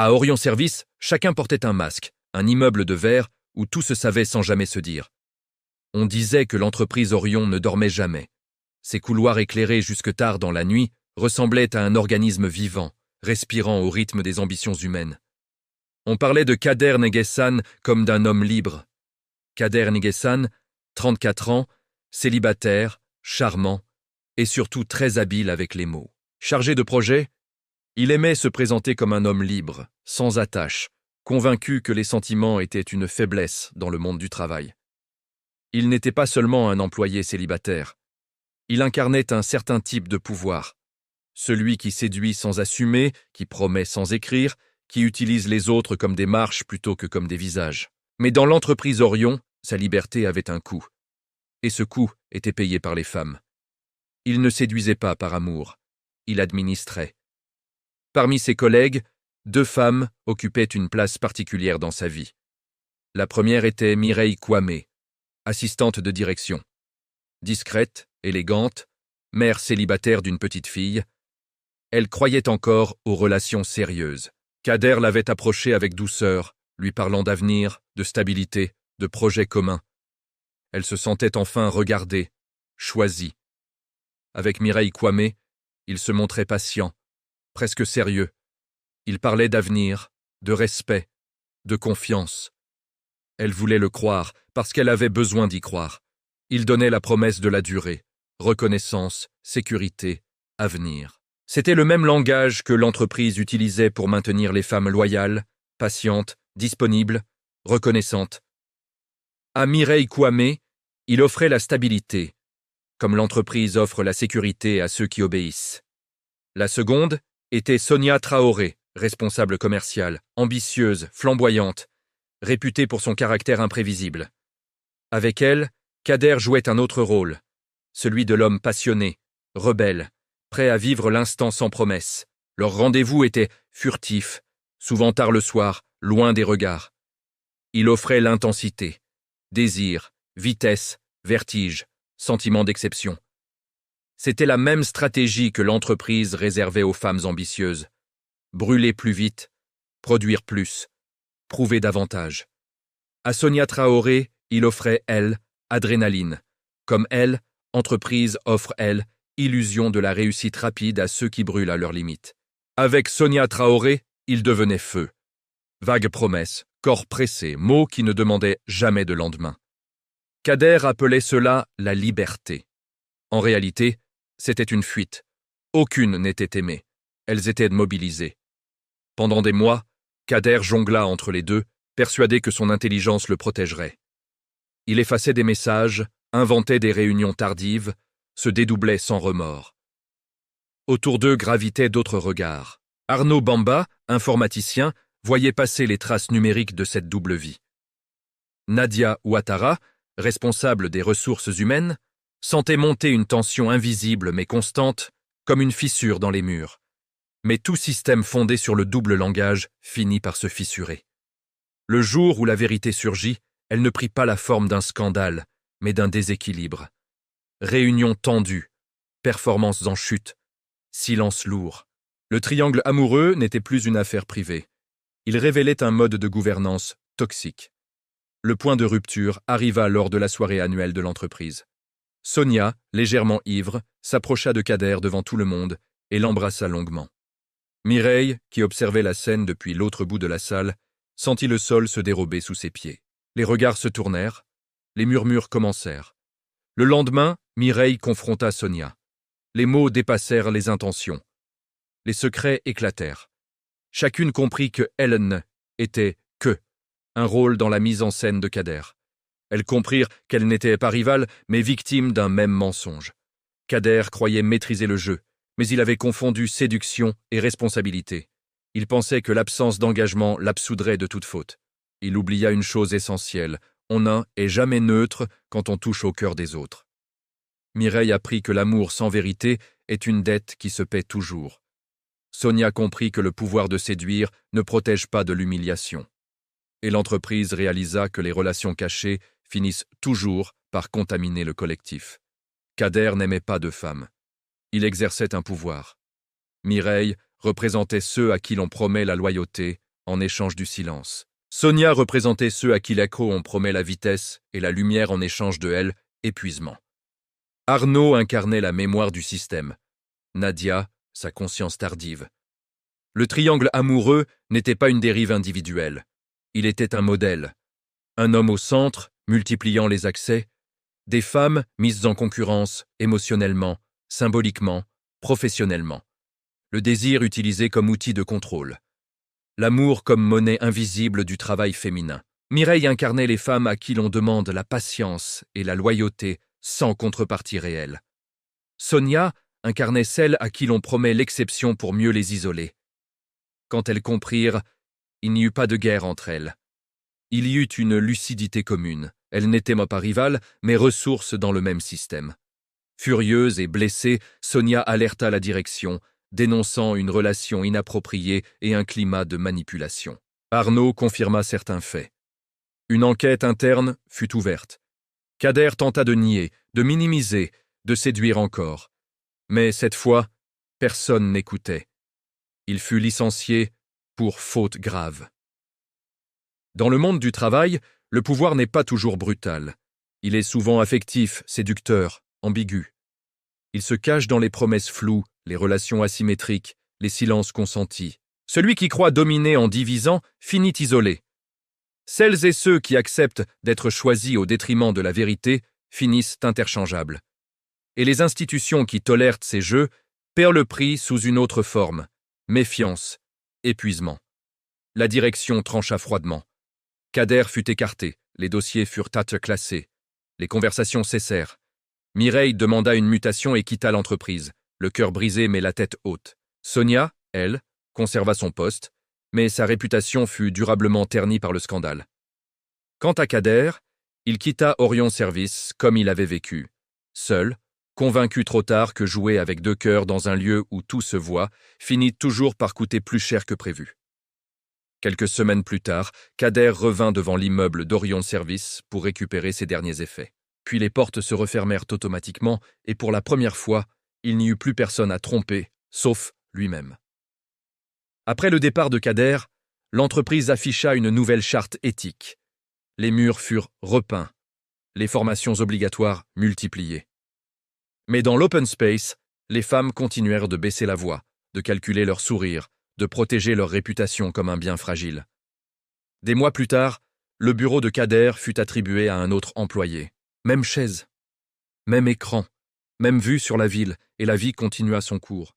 À Orion Service, chacun portait un masque, un immeuble de verre où tout se savait sans jamais se dire. On disait que l'entreprise Orion ne dormait jamais. Ses couloirs éclairés jusque tard dans la nuit ressemblaient à un organisme vivant, respirant au rythme des ambitions humaines. On parlait de Kader Neguessan comme d'un homme libre. Kader Neguessan, 34 ans, célibataire, charmant et surtout très habile avec les mots. Chargé de projet, il aimait se présenter comme un homme libre, sans attache, convaincu que les sentiments étaient une faiblesse dans le monde du travail. Il n'était pas seulement un employé célibataire. Il incarnait un certain type de pouvoir. Celui qui séduit sans assumer, qui promet sans écrire, qui utilise les autres comme des marches plutôt que comme des visages. Mais dans l'entreprise Orion, sa liberté avait un coût. Et ce coût était payé par les femmes. Il ne séduisait pas par amour. Il administrait. Parmi ses collègues, 2 femmes occupaient une place particulière dans sa vie. La première était Mireille Kwame, assistante de direction. Discrète, élégante, mère célibataire d'une petite fille, elle croyait encore aux relations sérieuses. Kader l'avait approchée avec douceur, lui parlant d'avenir, de stabilité, de projets communs. Elle se sentait enfin regardée, choisie. Avec Mireille Kwame, il se montrait patient, presque sérieux. Il parlait d'avenir, de respect, de confiance. Elle voulait le croire parce qu'elle avait besoin d'y croire. Il donnait la promesse de la durée, reconnaissance, sécurité, avenir. C'était le même langage que l'entreprise utilisait pour maintenir les femmes loyales, patientes, disponibles, reconnaissantes. À Mireille Kwame, il offrait la stabilité, comme l'entreprise offre la sécurité à ceux qui obéissent. La seconde était Sonia Traoré, responsable commerciale, ambitieuse, flamboyante, réputée pour son caractère imprévisible. Avec elle, Kader jouait un autre rôle, celui de l'homme passionné, rebelle, prêt à vivre l'instant sans promesse. Leurs rendez-vous étaient furtifs, souvent tard le soir, loin des regards. Il offrait l'intensité, désir, vitesse, vertige, sentiment d'exception. C'était la même stratégie que l'entreprise réservait aux femmes ambitieuses. Brûler plus vite, produire plus, prouver davantage. À Sonia Traoré, il offrait, elle, adrénaline. Comme elle, entreprise offre, elle, illusion de la réussite rapide à ceux qui brûlent à leurs limites. Avec Sonia Traoré, il devenait feu. Vagues promesses, corps pressés, mots qui ne demandaient jamais de lendemain. Kader appelait cela la liberté. En réalité, c'était une fuite. Aucune n'était aimée. Elles étaient mobilisées. Pendant des mois, Kader jongla entre les deux, persuadé que son intelligence le protégerait. Il effaçait des messages, inventait des réunions tardives, se dédoublait sans remords. Autour d'eux gravitaient d'autres regards. Arnaud Bamba, informaticien, voyait passer les traces numériques de cette double vie. Nadia Ouattara, responsable des ressources humaines, sentait monter une tension invisible mais constante, comme une fissure dans les murs. Mais tout système fondé sur le double langage finit par se fissurer. Le jour où la vérité surgit, elle ne prit pas la forme d'un scandale, mais d'un déséquilibre. Réunions tendues, performances en chute, silence lourd. Le triangle amoureux n'était plus une affaire privée. Il révélait un mode de gouvernance toxique. Le point de rupture arriva lors de la soirée annuelle de l'entreprise. Sonia, légèrement ivre, s'approcha de Kader devant tout le monde et l'embrassa longuement. Mireille, qui observait la scène depuis l'autre bout de la salle, sentit le sol se dérober sous ses pieds. Les regards se tournèrent, les murmures commencèrent. Le lendemain, Mireille confronta Sonia. Les mots dépassèrent les intentions. Les secrets éclatèrent. Chacune comprit que Hélène était que un rôle dans la mise en scène de Kader. Elles comprirent qu'elle n'était pas rivale, mais victime d'un même mensonge. Kader croyait maîtriser le jeu, mais il avait confondu séduction et responsabilité. Il pensait que l'absence d'engagement l'absoudrait de toute faute. Il oublia une chose essentielle, on n'est jamais neutre quand on touche au cœur des autres. Mireille apprit que l'amour sans vérité est une dette qui se paie toujours. Sonia comprit que le pouvoir de séduire ne protège pas de l'humiliation. Et l'entreprise réalisa que les relations cachées finissent toujours par contaminer le collectif. Kader n'aimait pas de femmes. Il exerçait un pouvoir. Mireille représentait ceux à qui l'on promet la loyauté, en échange du silence. Sonia représentait ceux à qui l'accro on promet la vitesse et la lumière en échange de elle, épuisement. Arnaud incarnait la mémoire du système. Nadia, sa conscience tardive. Le triangle amoureux n'était pas une dérive individuelle. Il était un modèle. Un homme au centre, multipliant les accès, des femmes mises en concurrence émotionnellement, symboliquement, professionnellement. Le désir utilisé comme outil de contrôle. L'amour comme monnaie invisible du travail féminin. Mireille incarnait les femmes à qui l'on demande la patience et la loyauté sans contrepartie réelle. Sonia incarnait celles à qui l'on promet l'exception pour mieux les isoler. Quand elles comprirent, il n'y eut pas de guerre entre elles. Il y eut une lucidité commune. Elles n'étaient pas rivales, mais ressources dans le même système. Furieuse et blessée, Sonia alerta la direction, dénonçant une relation inappropriée et un climat de manipulation. Arnaud confirma certains faits. Une enquête interne fut ouverte. Kader tenta de nier, de minimiser, de séduire encore. Mais cette fois, personne n'écoutait. Il fut licencié pour faute grave. Dans le monde du travail, le pouvoir n'est pas toujours brutal. Il est souvent affectif, séducteur, ambigu. Il se cache dans les promesses floues, les relations asymétriques, les silences consentis. Celui qui croit dominer en divisant finit isolé. Celles et ceux qui acceptent d'être choisis au détriment de la vérité finissent interchangeables. Et les institutions qui tolèrent ces jeux perdent le prix sous une autre forme. Méfiance, épuisement. La direction trancha froidement. Kader fut écarté, les dossiers furent classés, les conversations cessèrent. Mireille demanda une mutation et quitta l'entreprise, le cœur brisé mais la tête haute. Sonia, elle, conserva son poste, mais sa réputation fut durablement ternie par le scandale. Quant à Kader, il quitta Orion Service comme il avait vécu, seul, convaincu trop tard que jouer avec deux cœurs dans un lieu où tout se voit finit toujours par coûter plus cher que prévu. Quelques semaines plus tard, Kader revint devant l'immeuble d'Orion Service pour récupérer ses derniers effets. Puis les portes se refermèrent automatiquement et pour la première fois, il n'y eut plus personne à tromper, sauf lui-même. Après le départ de Kader, l'entreprise afficha une nouvelle charte éthique. Les murs furent repeints, les formations obligatoires multipliées. Mais dans l'open space, les femmes continuèrent de baisser la voix, de calculer leur sourire, de protéger leur réputation comme un bien fragile. Des mois plus tard, le bureau de Kader fut attribué à un autre employé. Même chaise, même écran, même vue sur la ville, et la vie continua son cours.